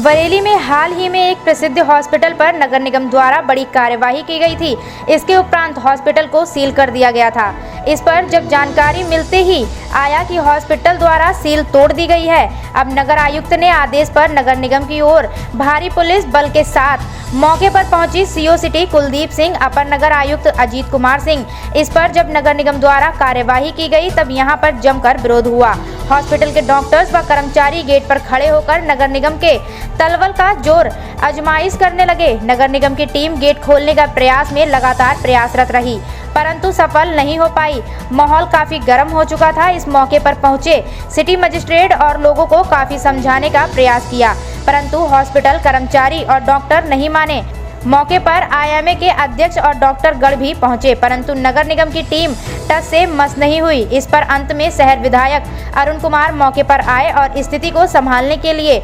बरेली में हाल ही में एक प्रसिद्ध हॉस्पिटल पर नगर निगम द्वारा बड़ी कार्यवाही की गई थी। इसके उपरांत हॉस्पिटल को सील कर दिया गया था। इस पर जब जानकारी मिलते ही आया कि हॉस्पिटल द्वारा सील तोड़ दी गई है। अब नगर आयुक्त ने आदेश पर नगर निगम की ओर भारी पुलिस बल के साथ मौके पर पहुंची सीओ सिटी कुलदीप सिंह, अपर नगर आयुक्त अजीत कुमार सिंह। इस पर जब नगर निगम द्वारा कार्यवाही की गई तब यहां पर जमकर विरोध हुआ। हॉस्पिटल के डॉक्टर्स व कर्मचारी गेट पर खड़े होकर नगर निगम के तलवल का जोर आजमाइश करने लगे। नगर निगम की टीम गेट खोलने का प्रयास में लगातार प्रयासरत रही, परंतु सफल नहीं हो पाई। माहौल काफी गर्म हो चुका था। इस मौके पर पहुंचे सिटी मजिस्ट्रेट और लोगों को काफी समझाने का प्रयास किया, परंतु हॉस्पिटल कर्मचारी और डॉक्टर नहीं माने। मौके पर आईएमए के अध्यक्ष और डॉक्टर गण भी पहुंचे, परंतु नगर निगम की टीम टस से मस नहीं हुई। इस पर अंत में शहर विधायक अरुण कुमार मौके पर आए और स्थिति को संभालने के लिए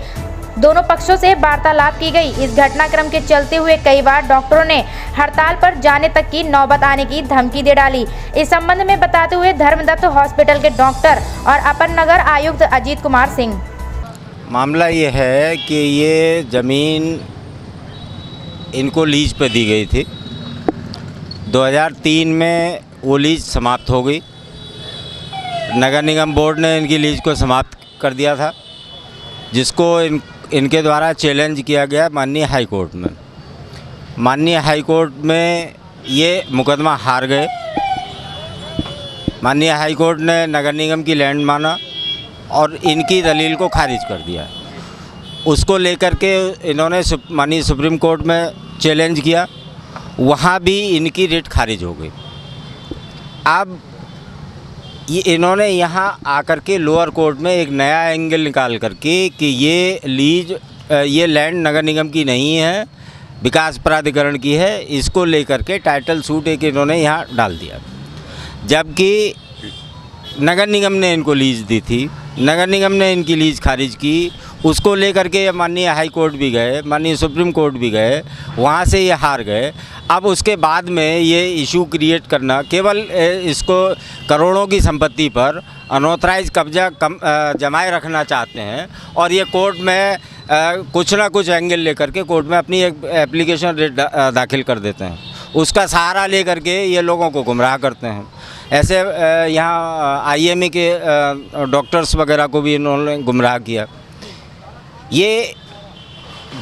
दोनों पक्षों से वार्तालाप की गई। इस घटनाक्रम के चलते हुए कई बार डॉक्टरों ने हड़ताल पर जाने तक की नौबत आने की धमकी दे डाली। इस संबंध में बताते हुए धर्मदत्त हॉस्पिटल के डॉक्टर और अपर नगर आयुक्त अजीत कुमार सिंह। मामला ये है कि ये ज़मीन इनको लीज पे दी गई थी। 2003 में वो लीज समाप्त हो गई। नगर निगम बोर्ड ने इनकी लीज को समाप्त कर दिया था, जिसको इनके द्वारा चैलेंज किया गया माननीय हाई कोर्ट में। माननीय हाई कोर्ट में ये मुकदमा हार गए। माननीय हाई कोर्ट ने नगर निगम की लैंड माना और इनकी दलील को खारिज कर दिया। उसको लेकर के इन्होंने माननीय सुप्रीम कोर्ट में चैलेंज किया, वहाँ भी इनकी रिट खारिज हो गई। अब ये इन्होंने यहाँ आकर के लोअर कोर्ट में एक नया एंगल निकाल करके कि ये लैंड नगर निगम की नहीं है, विकास प्राधिकरण की है, इसको लेकर के टाइटल सूट एक इन्होंने यहाँ डाल दिया। जबकि नगर निगम ने इनको लीज दी थी, नगर निगम ने इनकी लीज खारिज की। उसको लेकर के माननीय हाई कोर्ट भी गए, माननीय सुप्रीम कोर्ट भी गए, वहाँ से ये हार गए। अब उसके बाद में ये इशू क्रिएट करना, केवल इसको करोड़ों की संपत्ति पर अनऑथराइज कब्जा जमाए रखना चाहते हैं और ये कोर्ट में कुछ ना कुछ एंगल लेकर के कोर्ट में अपनी एक एप्लीकेशन दाखिल कर देते हैं। उसका सहारा लेकर के ये लोगों को गुमराह करते हैं। ऐसे यहाँ आईएमए के डॉक्टर्स वगैरह को भी इन्होंने गुमराह किया। ये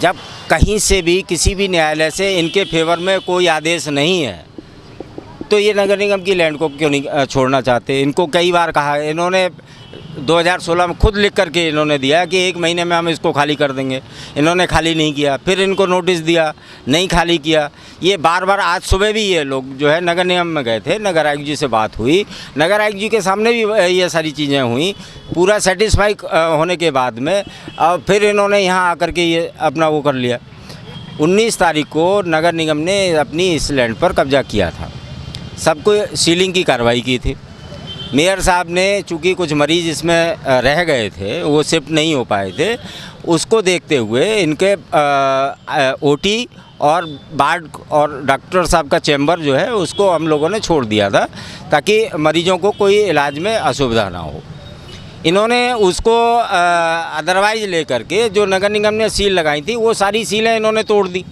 जब कहीं से भी किसी भी न्यायालय से इनके फेवर में कोई आदेश नहीं है तो ये नगर निगम की लैंड को क्यों नहीं छोड़ना चाहते। इनको कई बार कहा, इन्होंने 2016 में खुद लिख करके इन्होंने दिया कि 1 महीने में हम इसको खाली कर देंगे। इन्होंने खाली नहीं किया, फिर इनको नोटिस दिया, नहीं खाली किया। ये बार बार, आज सुबह भी ये लोग जो है नगर निगम में गए थे, नगर आयुक्त जी से बात हुई, नगर आयुक्त जी के सामने भी ये सारी चीज़ें हुई। पूरा सेटिस्फाई होने के बाद में फिर इन्होंने यहाँ आकर के ये अपना वो कर लिया। 19 तारीख को नगर निगम ने अपनी इस लैंड पर कब्जा किया था, सबको सीलिंग की कार्रवाई की थी। मेयर साहब ने, चूँकि कुछ मरीज़ इसमें रह गए थे, वो शिफ्ट नहीं हो पाए थे, उसको देखते हुए इनके ओटी और वार्ड और डॉक्टर साहब का चैम्बर जो है उसको हम लोगों ने छोड़ दिया था ताकि मरीजों को कोई इलाज में असुविधा ना हो। इन्होंने उसको अदरवाइज लेकर के जो नगर निगम ने सील लगाई थी वो सारी सीलें इन्होंने तोड़ दी।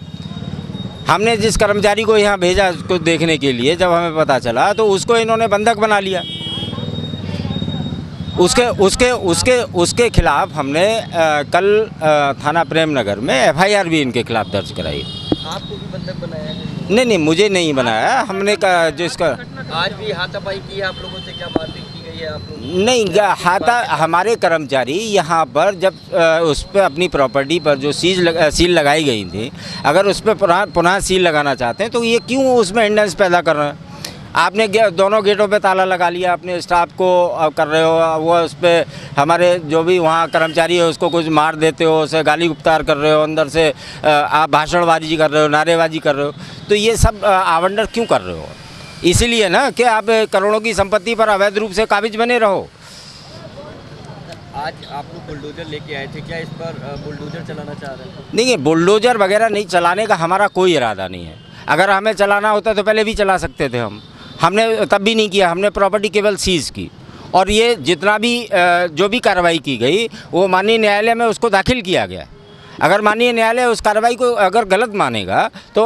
हमने जिस कर्मचारी को यहाँ भेजा उसको देखने के लिए, जब हमें पता चला तो उसको इन्होंने बंधक बना लिया। उसके खिलाफ हमने कल थाना प्रेम नगर में एफआईआर भी इनके खिलाफ दर्ज कराई। आपको भी बंधक बनाया है? नहीं, मुझे नहीं बनाया। हमने कहा जो इसका आज भी हाथापाई की है आप लोगों से, क्या मारपीट की गई है आप लोगों? नहीं, हमारे कर्मचारी यहाँ पर जब उस पर अपनी प्रॉपर्टी पर जो सील लगाई गई थी, अगर उस पर पुनः सील लगाना चाहते हैं तो ये क्यों उसमें हिंड्रेंस पैदा कर रहे हैं? आपने दोनों गेटों पे ताला लगा लिया, अपने स्टाफ को कर रहे हो, वो उस पर हमारे जो भी वहाँ कर्मचारी है उसको कुछ मार देते हो, उसे गाली गुप्तार कर रहे हो, अंदर से आप भाषणबाजी कर रहे हो, नारेबाजी कर रहे हो। तो ये सब आवंडर क्यों कर रहे हो? इसीलिए ना कि आप करोड़ों की संपत्ति पर अवैध रूप से काबिज बने रहो। आज आप लोग बुलडोजर लेके आए थे, क्या इस पर बुलडोजर चलाना चाह रहे हैं? नहीं, बुलडोजर वगैरह नहीं चलाने का हमारा कोई इरादा नहीं है। अगर हमें चलाना होता तो पहले भी चला सकते थे हमने तब भी नहीं किया। हमने प्रॉपर्टी केवल सीज की और ये जितना भी जो भी कार्रवाई की गई वो माननीय न्यायालय में उसको दाखिल किया गया। अगर माननीय न्यायालय उस कार्रवाई को अगर गलत मानेगा तो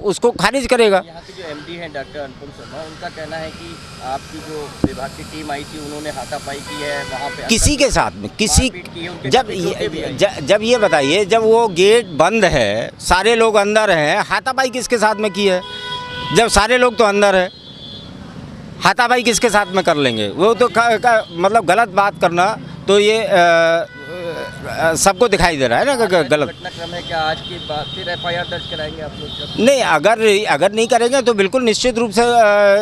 उसको खारिज करेगा। यहाँ के जो एमडी हैं डॉक्टर अनुपम शर्मा, उनका कहना है कि आपकी जो विभाग की टीम आई थी उन्होंने हाथापाई की है वहाँ पे, किसी के साथ में किसी मारपीट की है, उनके जब ये बताइए, जब वो गेट बंद है, सारे लोग अंदर हैं, हाथापाई किसके साथ में की है? जब सारे लोग तो अंदर है, हाथापाई किसके साथ में कर लेंगे? वो तो मतलब गलत बात करना तो ये सबको दिखाई दे रहा है ना गलत। घटनाक्रम है क्या आज की बात, फिर एफआईआर दर्ज कराएंगे आप लोग? नहीं, अगर नहीं करेंगे तो बिल्कुल निश्चित रूप से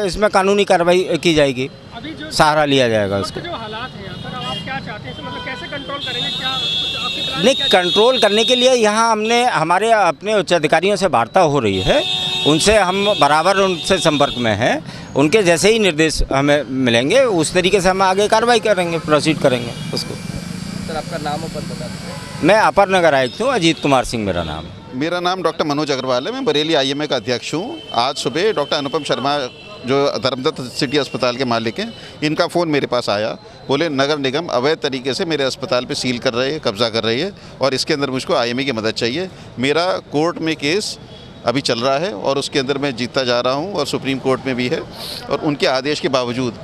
इसमें कानूनी कार्रवाई की जाएगी, अभी जो सहारा लिया जाएगा उसको। जो हालात हैं यहाँ पर, आप क्या चाहते हैं, मतलब कैसे कंट्रोल करेंगे, क्या आपकी प्लान नहीं, क्या कंट्रोल करने के लिए यहाँ हमने हमारे अपने उच्च अधिकारियों से वार्ता हो रही है, उनसे हम बराबर उनसे संपर्क में हैं। उनके जैसे ही निर्देश हमें मिलेंगे उस तरीके से हम आगे कार्रवाई करेंगे, प्रोसीड करेंगे उसको। सर आपका नाम और पद बता दीजिए। मैं अपर नगर आयुक्त हूँ, अजीत कुमार सिंह मेरा नाम है। मेरा नाम डॉक्टर मनोज अग्रवाल है, मैं बरेली आईएमए का अध्यक्ष हूँ। आज सुबह डॉक्टर अनुपम शर्मा जो धर्मदत्त सिटी अस्पताल के मालिक हैं, इनका फ़ोन मेरे पास आया, बोले नगर निगम अवैध तरीके से मेरे अस्पताल पे सील कर रहे हैं, कब्जा कर रही है और इसके अंदर मुझको आईएमए की मदद चाहिए। मेरा कोर्ट में केस अभी चल रहा है और उसके अंदर मैं जीतता जा रहा हूँ और सुप्रीम कोर्ट में भी है, और उनके आदेश के बावजूद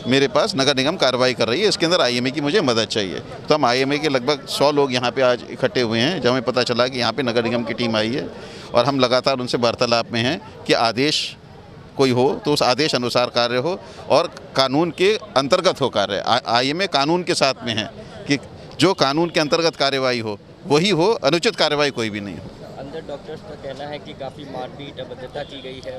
मेरे पास नगर निगम कार्रवाई कर रही है। इसके अंदर आईएमए की मुझे मदद चाहिए। तो हम आईएमए के लगभग 100 लोग यहाँ पे आज इकट्ठे हुए हैं, जब हमें पता चला कि यहाँ पे नगर निगम की टीम आई है, और हम लगातार उनसे वार्तालाप में हैं कि आदेश कोई हो तो उस आदेश अनुसार कार्य हो और कानून के अंतर्गत हो कार्य। आईएमए कानून के साथ में है कि जो कानून के अंतर्गत कार्यवाही हो वही हो, अनुचित कार्यवाही कोई भी नहीं हो। अंदर डॉक्टर्स का कहना है कि काफ़ी मारपीट अभद्रता की गई है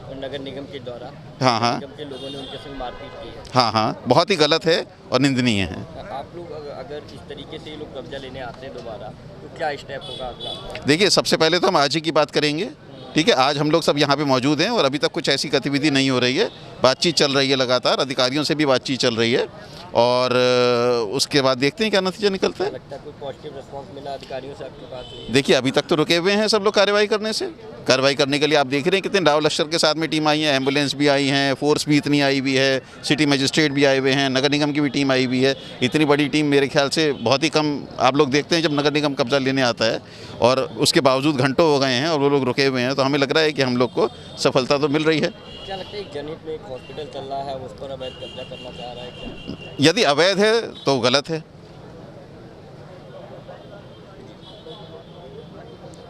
और नगर निगम के द्वारा, हाँ, निगम के लोगों ने उनके संग मारपीट की है। हाँ, बहुत ही गलत है और निंदनीय है। आप लोग अगर इस तरीके से ये लोग कब्जा लेने आते हैं दोबारा तो क्या स्टेप होगा अगला? देखिए, सबसे पहले तो हम आज ही की बात करेंगे, ठीक है। आज हम लोग सब यहाँ पे मौजूद हैं और अभी तक कुछ ऐसी गतिविधि नहीं हो रही है। बातचीत चल रही है, लगातार अधिकारियों से भी बातचीत चल रही है, और उसके बाद देखते हैं क्या नतीजा निकलता है। लगता है कोई पॉजिटिव रिस्पांस मिला अधिकारियों से आपकी बात हुई? देखिए, अभी तक तो रुके हुए हैं सब लोग कार्रवाई करने से। कार्रवाई करने के लिए आप देख रहे हैं कितने राव लश्कर के साथ में टीम आई है, एम्बुलेंस भी आई हैं, फोर्स भी इतनी आई हुई है, सिटी मजिस्ट्रेट भी आए हुए हैं, नगर निगम की भी टीम आई हुई है। इतनी बड़ी टीम मेरे ख्याल से बहुत ही कम आप लोग देखते हैं जब नगर निगम कब्जा लेने आता है, और उसके बावजूद घंटों हो गए हैं और वो लोग रुके हुए हैं। तो हमें लग रहा है कि हम लोग को सफलता तो मिल रही है। क्या लगता है जनहित में एक हॉस्पिटल चल रहा है, उस पर अवैध कब्जा करना चाह रहा है क्या? यदि अवैध है तो गलत है।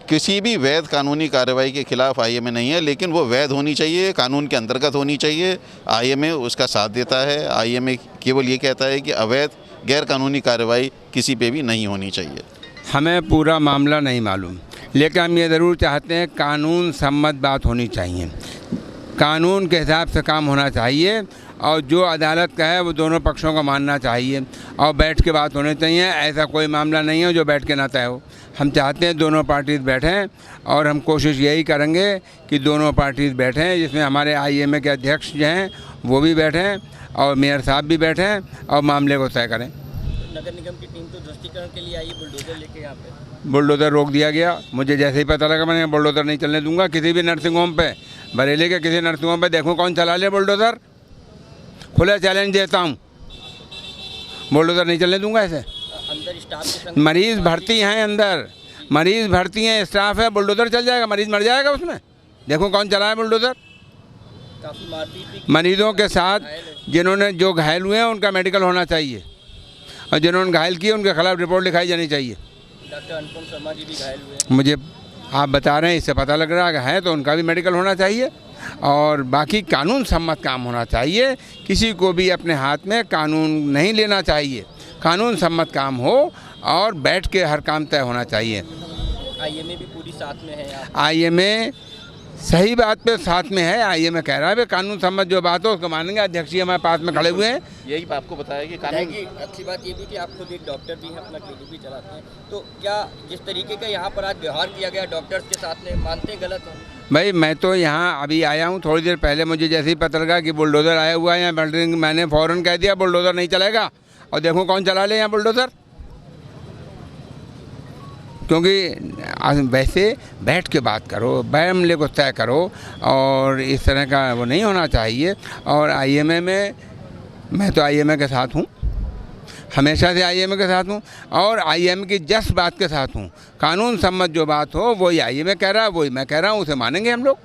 किसी भी वैध कानूनी कार्रवाई के खिलाफ आईएमए नहीं है, लेकिन वो वैध होनी चाहिए, कानून के अंतर्गत होनी चाहिए। आईएमए उसका साथ देता है। आईएमए केवल ये कहता है कि अवैध गैर कानूनी कार्रवाई किसी पे भी नहीं होनी चाहिए। हमें पूरा मामला नहीं मालूम, लेकिन हम ये ज़रूर चाहते हैं कानून सम्मत बात होनी चाहिए, कानून के हिसाब से काम होना चाहिए, और जो अदालत का है वो दोनों पक्षों को मानना चाहिए और बैठ के बात होनी चाहिए। ऐसा कोई मामला नहीं है जो बैठ के ना तय हो। हम चाहते हैं दोनों पार्टीज बैठें, और हम कोशिश यही करेंगे कि दोनों पार्टीज बैठें, जिसमें हमारे आईएमए के अध्यक्ष जो हैं वो भी बैठें और मेयर साहब भी बैठें और मामले को तय करें। नगर निगम की टीम तो ध्वस्तीकरण के लिए आई है बुलडोजर लेके यहाँ पे। बुलडोज़र रोक दिया गया। मुझे जैसे ही पता लगा मैंने बुलडोज़र नहीं चलने दूंगा किसी भी नर्सिंग होम पे, बरेली के किसी नर्सिंग होम पे। देखूँ कौन चला ले बुलडोज़र, खुला चैलेंज देता हूँ, बुलडोज़र नहीं चलने दूंगा ऐसे। अंदर स्टाफ के संग मरीज़ भर्ती हैं, अंदर मरीज़ भर्ती हैं, स्टाफ है, बुलडोज़र चल जाएगा, मरीज़ मर जाएगा उसमें। देखो कौन चला है बुलडोज़र। काफ़ी मारपीट भी मरीज़ों के साथ जिन्होंने जो घायल हुए हैं उनका मेडिकल होना चाहिए, और जिन्होंने घायल किए उनके खिलाफ रिपोर्ट लिखाई जानी चाहिए। डॉक्टर अनुपम शर्मा जी भी घायल हुए। मुझे आप बता रहे हैं, इससे पता लग रहा है तो उनका भी मेडिकल होना चाहिए, और बाकी कानून सम्मत काम होना चाहिए। किसी को भी अपने हाथ में कानून नहीं लेना चाहिए, कानून सम्मत काम हो और बैठ के हर काम तय होना चाहिए। आईएमए भी पूरी साथ में है यहाँ। आईएमए सही बात पे साथ में है। आईएमए कह रहा है कानून सम्मत जो बात हो उसको मानेंगे। अध्यक्ष जी हमारे पास में खड़े हुए हैं। यही आपको बताया कि कानून की अच्छी बात ये भी कि आप खुद एक डॉक्टर भी हैं, अपना क्लिनिक भी चलाते हैं, तो क्या जिस तरीके का यहाँ पर आज व्यवहार किया गया डॉक्टर्स के साथ में, मानते हैं गलत हो? भाई मैं तो यहाँ अभी आया हूँ, थोड़ी देर पहले मुझे जैसे ही पता लगा कि बुलडोज़र आया हुआ है यहाँ बिल्डिंग, मैंने फ़ौरन कह दिया बुलडोज़र नहीं चलेगा, और देखो कौन चला ले यहाँ बुलडोज़र। क्योंकि वैसे बैठ के बात करो, मामले को तय करो, और इस तरह का वो नहीं होना चाहिए। और आईएमए में मैं तो आईएमए के साथ हूँ, हमेशा से आईएमए के साथ हूँ और आईएमए की जस्ट बात के साथ हूँ। कानून सम्मत जो बात हो वही आईएमए कह रहा है, वही मैं कह रहा हूँ, उसे मानेंगे हम लोग।